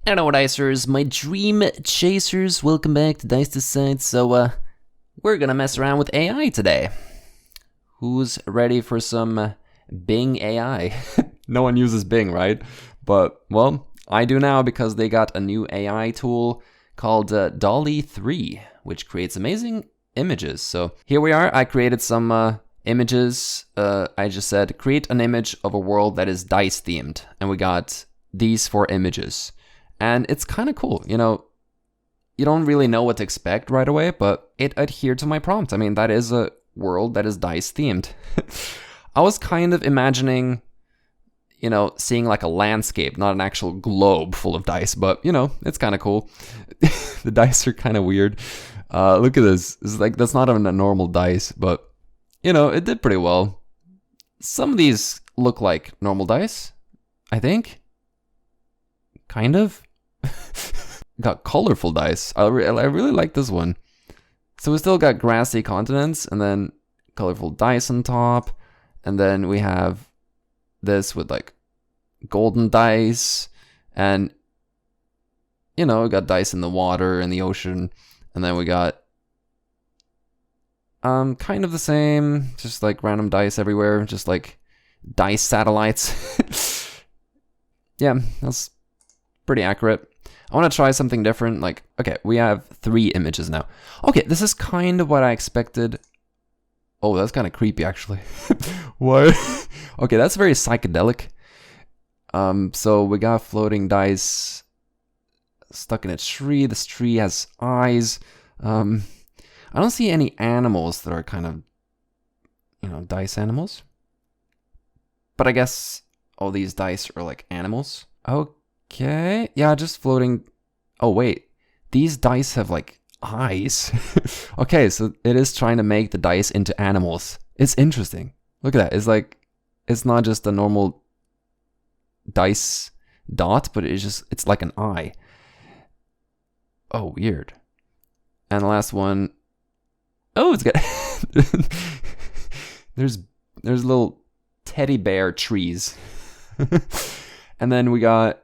Hello Dicers, my dream chasers, welcome back to Dice Decide. So we're gonna mess around with AI today. Who's ready for some Bing AI? No one uses Bing, right? But, well, I do now because they got a new AI tool called Dolly 3, which creates amazing images. So here we are, I created some images. I just said, create an image of a world that is dice themed. And we got these 4 images. And it's kind of cool, you know, you don't really know what to expect right away, but it adhered to my prompt. I mean, that is a world that is dice themed. I was kind of imagining, you know, seeing like a landscape, not an actual globe full of dice, but, you know, it's kind of cool. The dice are kind of weird. Look at this. It's like, that's not even a normal dice, but, you know, it did pretty well. Some of these look like normal dice, I think. Kind of. Got colorful dice. I really like this one. So we still got grassy continents and then colorful dice on top. And then we have this with like golden dice. And, you know, we got dice in the water and the ocean. And then we got kind of the same, just like random dice everywhere. Just like dice satellites. Yeah, that's pretty accurate. I want to try something different. Like, okay, we have 3 images now. Okay, this is kind of what I expected. Oh, that's kind of creepy, actually. What? Okay, that's very psychedelic. So we got floating dice stuck in a tree. This tree has eyes. I don't see any animals that are kind of, you know, dice animals. But I guess all these dice are like animals. Okay, yeah, just floating. Oh, wait. These dice have, like, eyes. Okay, so it is trying to make the dice into animals. It's interesting. Look at that. It's like, it's not just a normal dice dot, but it's like an eye. Oh, weird. And the last one. Oh, it's got... There's little teddy bear trees. And then we got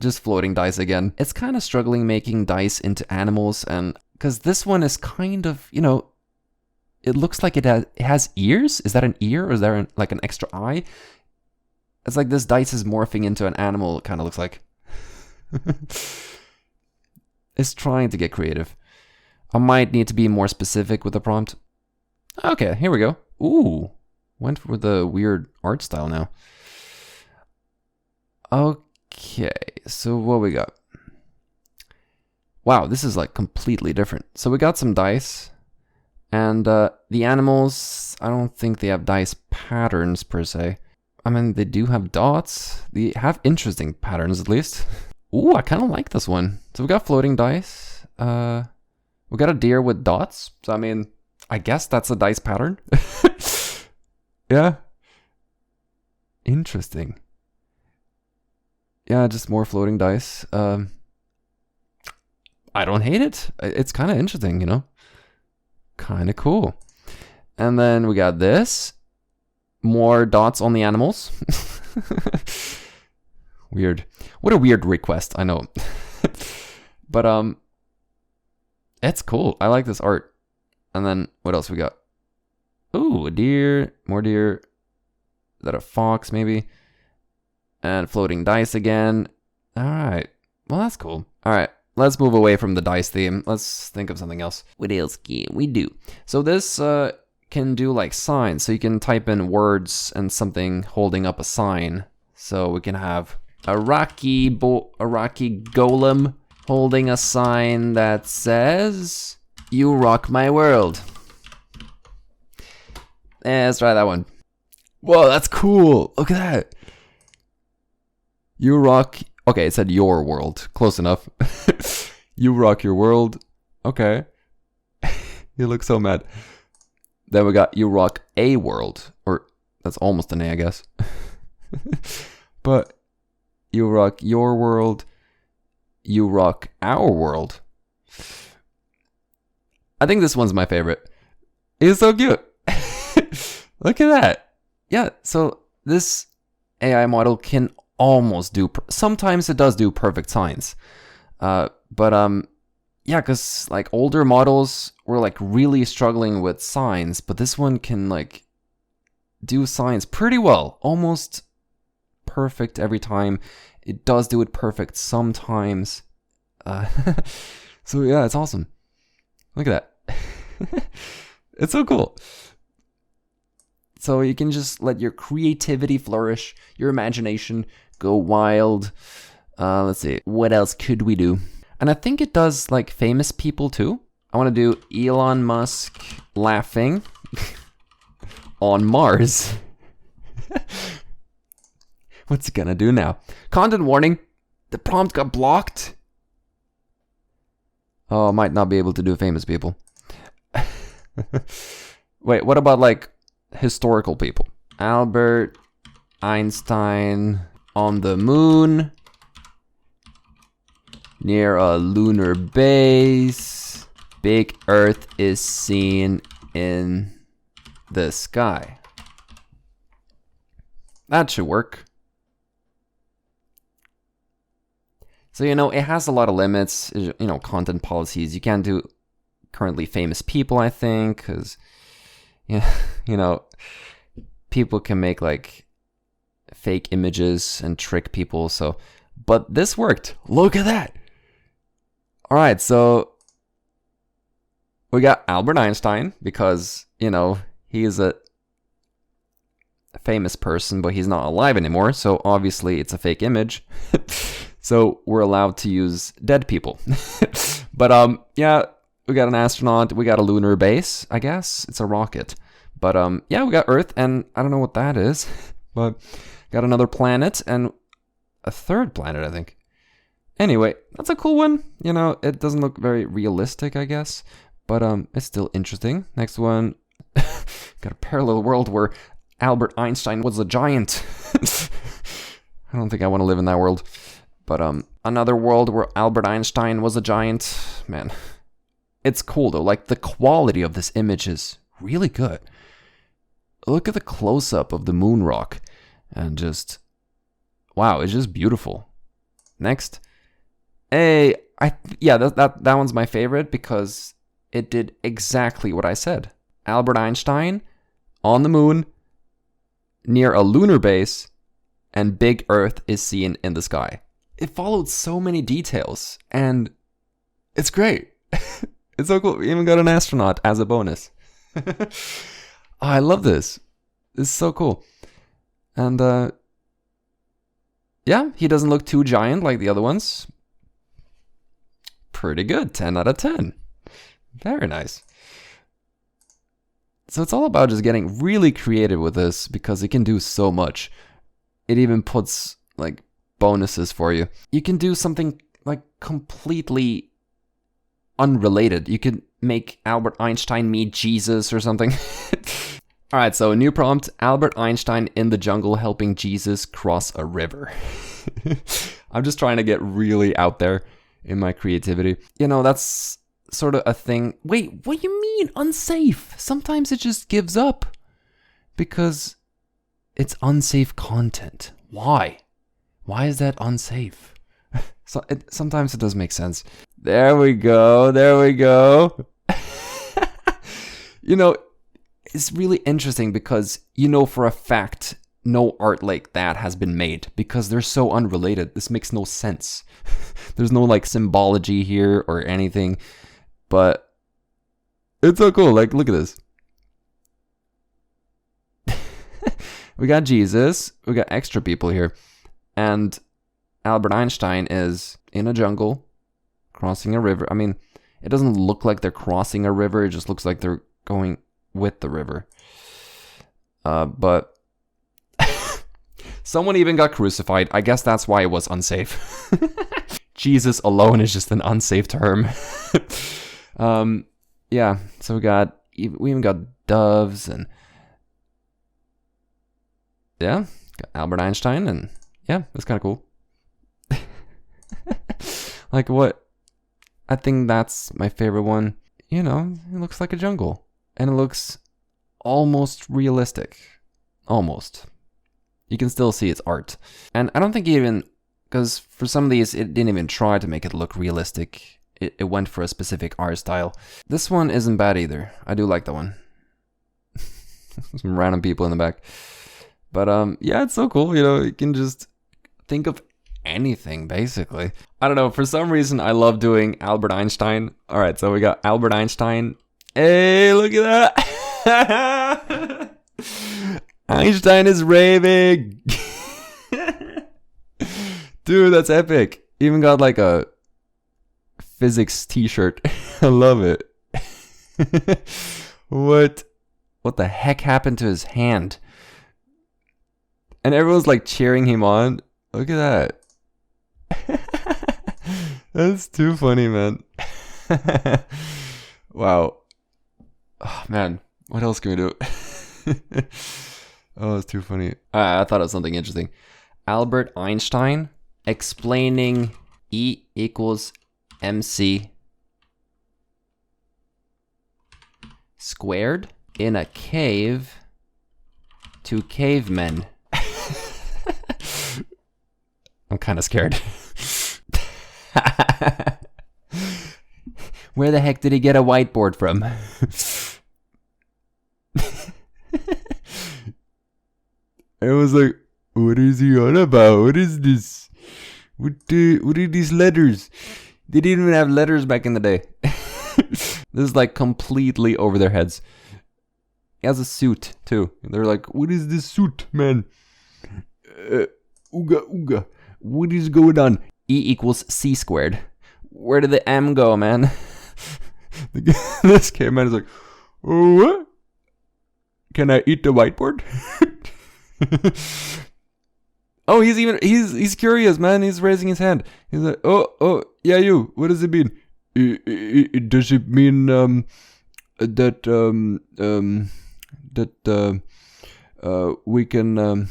just floating dice again. It's kind of struggling making dice into animals, and because this one is kind of, you know, it looks like it has ears. Is that an ear, or is there like an extra eye? It's like this dice is morphing into an animal, it kind of looks like. It's trying to get creative. I might need to be more specific with the prompt. Okay, here we go. Ooh, went with the weird art style now. Okay, so what we got? Wow, this is like completely different. So we got some dice, and the animals, I don't think they have dice patterns per se. I mean, they do have dots. They have interesting patterns at least. Ooh, I kind of like this one. So we got floating dice. We got a deer with dots. So I mean, I guess that's a dice pattern. Yeah. Interesting. Yeah, just more floating dice. I don't hate it. It's kind of interesting, you know? Kind of cool. And then we got this. More dots on the animals. Weird. What a weird request, I know. But, it's cool. I like this art. And then, what else we got? Ooh, a deer. More deer. Is that a fox, maybe? And floating dice again. Alright. Well, that's cool. Alright. Let's move away from the dice theme. Let's think of something else. What else can we do? So this can do like signs. So you can type in words and something holding up a sign. So we can have a rocky golem holding a sign that says, "You rock my world." Let's try that one. Whoa, that's cool. Look at that. You rock... Okay, it said your world. Close enough. You rock your world. Okay. You look so mad. Then we got you rock a world. Or, that's almost an A, I guess. But, you rock your world. You rock our world. I think this one's my favorite. It's so cute. Look at that. Yeah, so this AI model can almost do. Sometimes it does do perfect signs. But yeah, because like older models were like really struggling with signs, but this one can like do signs pretty well, almost perfect every time. It does do it perfect sometimes. So yeah, it's awesome. Look at that. It's so cool. So you can just let your creativity flourish, your imagination go wild. Let's see, what else could we do? And I think it does like famous people too. I want to do Elon Musk laughing on Mars. What's it gonna do now? Content warning. The prompt got blocked. Oh, I might not be able to do famous people. Wait, what about like historical people? Albert Einstein on the moon near a lunar base. Big Earth is seen in the sky. That should work. So, you know, it has a lot of limits, you know, content policies. You can't do currently famous people, I think, because, you know, people can make like fake images and trick people. So, but this worked. Look at that. All right, so we got Albert Einstein because, you know, he is a famous person, but he's not alive anymore. So obviously it's a fake image. So we're allowed to use dead people. But yeah, we got an astronaut, we got a lunar base, I guess. It's a rocket. But yeah, we got Earth, and I don't know what that is. But got another planet and a third planet, I think. Anyway, that's a cool one. You know, it doesn't look very realistic, I guess. But it's still interesting. Next one. Got a parallel world where Albert Einstein was a giant. I don't think I want to live in that world. But another world where Albert Einstein was a giant. Man, it's cool though. Like the quality of this image is really good. Look at the close-up of the moon rock. And just, wow, it's just beautiful. Next. Hey, yeah, that one's my favorite because it did exactly what I said. Albert Einstein on the moon near a lunar base, and Big Earth is seen in the sky. It followed so many details, and it's great. It's so cool. We even got an astronaut as a bonus. Oh, I love this. This is so cool. And yeah, he doesn't look too giant like the other ones. Pretty good. 10 out of 10. Very nice. So it's all about just getting really creative with this because it can do so much. It even puts like bonuses for you. You can do something like completely unrelated. You could make Albert Einstein meet Jesus or something. All right, so new prompt, Albert Einstein in the jungle helping Jesus cross a river. I'm just trying to get really out there in my creativity. You know, that's sort of a thing. Wait, what do you mean unsafe? Sometimes it just gives up because it's unsafe content. Why? Why is that unsafe? So sometimes it does make sense. There we go. There we go. You know, it's really interesting because you know for a fact no art like that has been made because they're so unrelated. This makes no sense. There's no like symbology here or anything, but it's so cool. Like, look at this. We got Jesus. We got extra people here. And Albert Einstein is in a jungle, crossing a river. I mean, it doesn't look like they're crossing a river. It just looks like they're going with the river. But someone even got crucified. I guess that's why it was unsafe. Jesus alone is just an unsafe term. Yeah, so we even got doves and yeah, got Albert Einstein and yeah, that's kind of cool. Like what? I think that's my favorite one. You know, it looks like a jungle and it looks almost realistic. Almost. You can still see it's art. And I don't think even, because for some of these, it didn't even try to make it look realistic. It went for a specific art style. This one isn't bad either. I do like that one. Some random people in the back. But yeah, it's so cool. You know, you can just think of anything, basically. I don't know, for some reason, I love doing Albert Einstein. All right, so we got Albert Einstein. Hey, look at that. Einstein is raving. Dude, that's epic. Even got like a physics t-shirt. I love it. What the heck happened to his hand? And everyone's like cheering him on. Look at that. That's too funny, man. Wow. Oh, man. What else can we do? Oh, it's too funny. I thought of something interesting. Albert Einstein explaining E equals mc squared in a cave to cavemen. I'm kind of scared. Where the heck did he get a whiteboard from? I was like, what is he on about? What is this? What are these letters? They didn't even have letters back in the day. This is like completely over their heads. He has a suit too. They're like, what is this suit, man? Ooga. What is going on? E equals c squared. Where did the m go, man? This caveman is like, oh, what? Can I eat the whiteboard? Oh, he's curious, man. He's raising his hand. He's like, oh, yeah, you. What does it mean? Does it mean that we can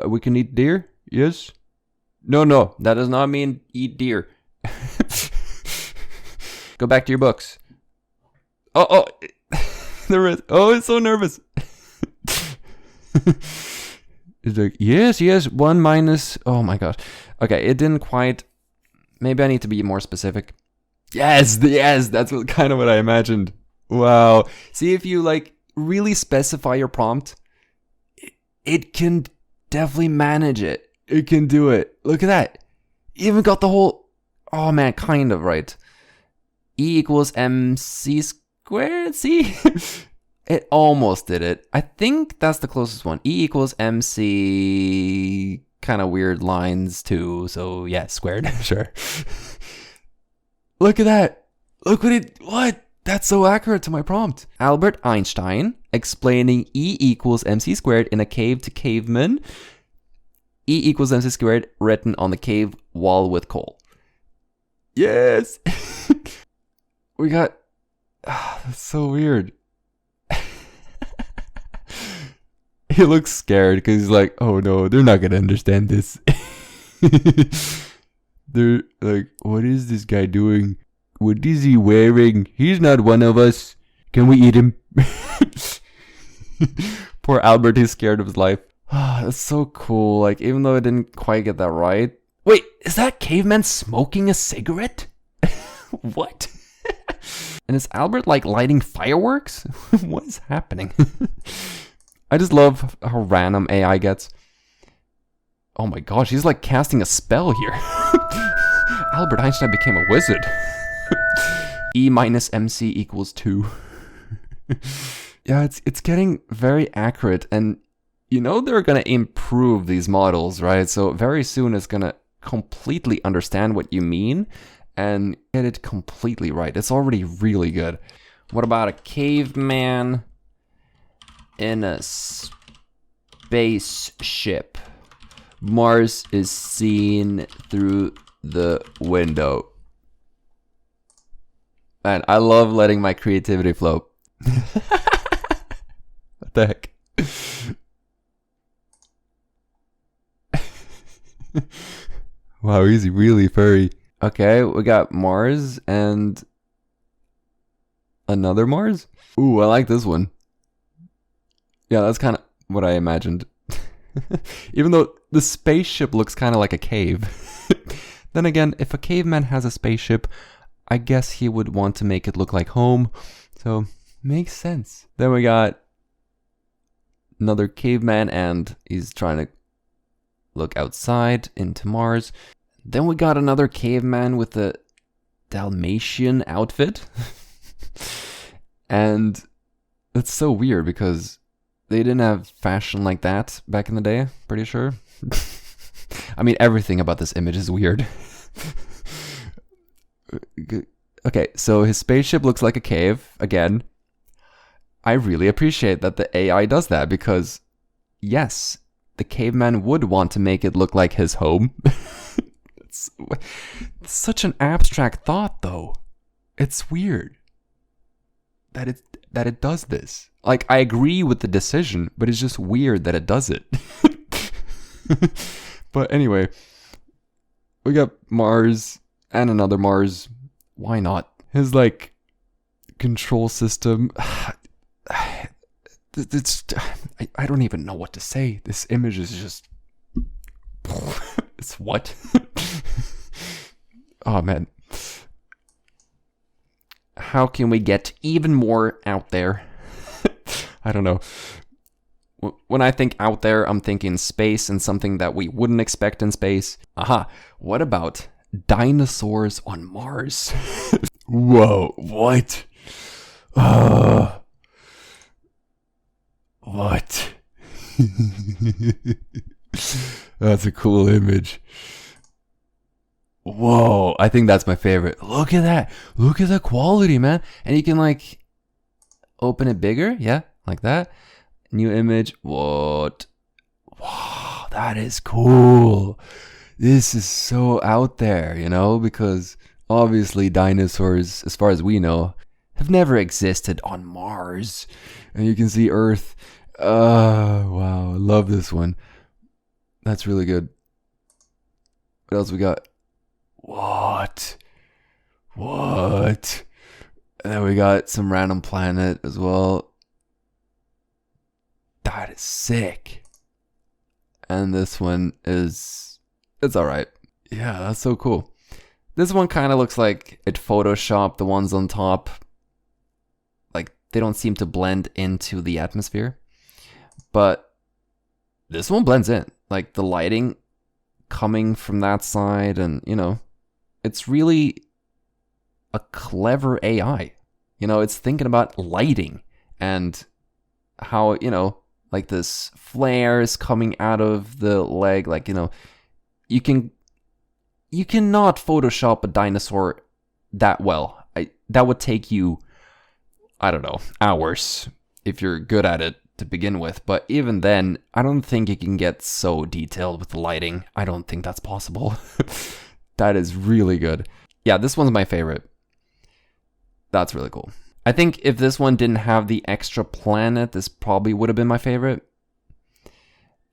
we can eat deer? Yes. No, that does not mean eat deer. Go back to your books. Oh, it's so nervous. It's like, yes, 1 minus. Oh my gosh. Okay, it didn't quite. Maybe I need to be more specific. Yes, that's kind of what I imagined. Wow. See, if you like really specify your prompt, it can definitely manage it. It can do it. Look at that. Even got the whole. Oh man, kind of right. E equals mc squared. See. It almost did it. I think that's the closest one. E equals mc, kind of weird lines too. So yeah, squared, sure. Look at that. Look what? That's so accurate to my prompt. Albert Einstein explaining E equals mc squared in a cave to cavemen. E equals mc squared written on the cave wall with coal. Yes. We got. That's so weird. He looks scared because he's like, oh no, they're not going to understand this. They're like, what is this guy doing? What is he wearing? He's not one of us. Can we eat him? Poor Albert, he's scared of his life. That's so cool. Like, even though I didn't quite get that right. Wait, is that caveman smoking a cigarette? What? And is Albert like lighting fireworks? What is happening? I just love how random AI gets. Oh my gosh, he's like casting a spell here. Albert Einstein became a wizard. E minus MC equals 2. Yeah, it's getting very accurate, and you know they're gonna improve these models, right? So very soon it's gonna completely understand what you mean and get it completely right. It's already really good. What about a caveman in a spaceship? Mars is seen through the window. Man, I love letting my creativity flow. What the heck? Wow, he's really furry. Okay, we got Mars and another Mars. Ooh, I like this one. Yeah, that's kind of what I imagined. Even though the spaceship looks kind of like a cave. Then again, if a caveman has a spaceship, I guess he would want to make it look like home. So, makes sense. Then we got another caveman, and he's trying to look outside into Mars. Then we got another caveman with a Dalmatian outfit. And it's so weird because they didn't have fashion like that back in the day, pretty sure. I mean, everything about this image is weird. Okay, so his spaceship looks like a cave, again. I really appreciate that the AI does that because, yes, the caveman would want to make it look like his home. It's such an abstract thought, though. It's weird that it does this. Like, I agree with the decision, but it's just weird that it does it. But anyway, we got Mars and another Mars. Why not? His, like, control system. It's, I don't even know what to say. This image is just... It's what? Oh, man. How can we get even more out there? I don't know. When I think out there, I'm thinking space and something that we wouldn't expect in space. Aha, what about dinosaurs on Mars? Whoa, what? What? That's a cool image. Whoa, I think that's my favorite. Look at that. Look at the quality, man. And you can like open it bigger. Yeah, like that. New image. What? Wow, that is cool. This is so out there, you know, because obviously dinosaurs, as far as we know, have never existed on Mars. And you can see Earth. Oh, wow. I love this one. That's really good. What else we got? What? What? And then we got some random planet as well. That is sick. And this one is... It's alright. Yeah, that's so cool. This one kind of looks like it photoshopped the ones on top. Like, they don't seem to blend into the atmosphere. But this one blends in. Like, the lighting coming from that side, and, you know, it's really a clever AI. You know, it's thinking about lighting and how, you know, like this flares coming out of the leg. Like, you know, you cannot Photoshop a dinosaur that well. That would take you, I don't know, hours if you're good at it to begin with. But even then, I don't think you can get so detailed with the lighting. I don't think that's possible. That is really good. Yeah, this one's my favorite. That's really cool. I think if this one didn't have the extra planet, this probably would have been my favorite.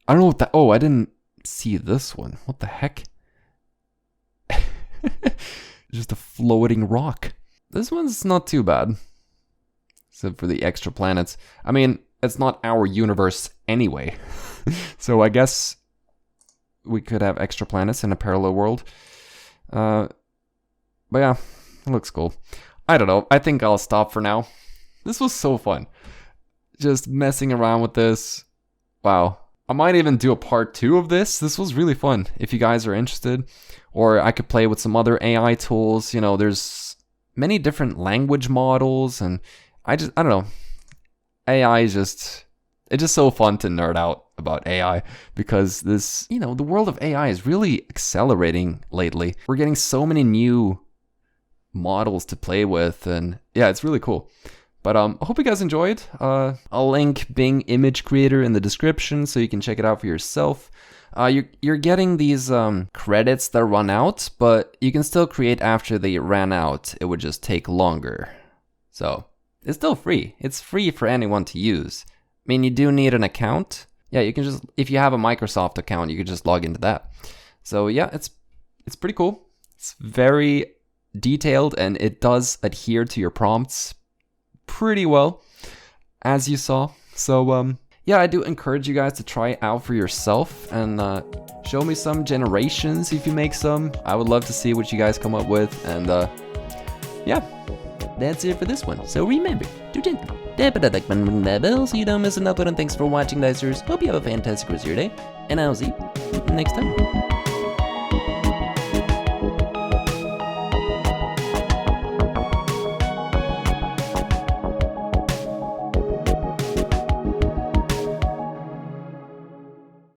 I don't know what that... Oh, I didn't see this one. What the heck? Just a floating rock. This one's not too bad. Except for the extra planets. I mean, it's not our universe anyway. So I guess we could have extra planets in a parallel world. But yeah, it looks cool. I don't know. I think I'll stop for now. This was so fun. Just messing around with this. Wow. I might even do a part 2 of this. This was really fun if you guys are interested. Or I could play with some other AI tools. You know, there's many different language models, and I don't know. AI is just... It's just so fun to nerd out about AI because this, you know, the world of AI is really accelerating lately. We're getting so many new models to play with, and yeah, it's really cool. But I hope you guys enjoyed. I'll link Bing Image Creator in the description so you can check it out for yourself. You're getting these credits that run out, but you can still create after they ran out. It would just take longer. So it's still free. It's free for anyone to use. I mean, you do need an account. Yeah, you can just, if you have a Microsoft account, you can just log into that. So yeah, it's pretty cool. It's very detailed, and it does adhere to your prompts pretty well, as you saw. So yeah, I do encourage you guys to try it out for yourself and show me some generations if you make some. I would love to see what you guys come up with. And yeah, that's it for this one. So remember to gently tap it like that bell so you don't miss another one. And thanks for watching, Dicers. Hope you have a fantastic rest of your day, and I'll see you next time.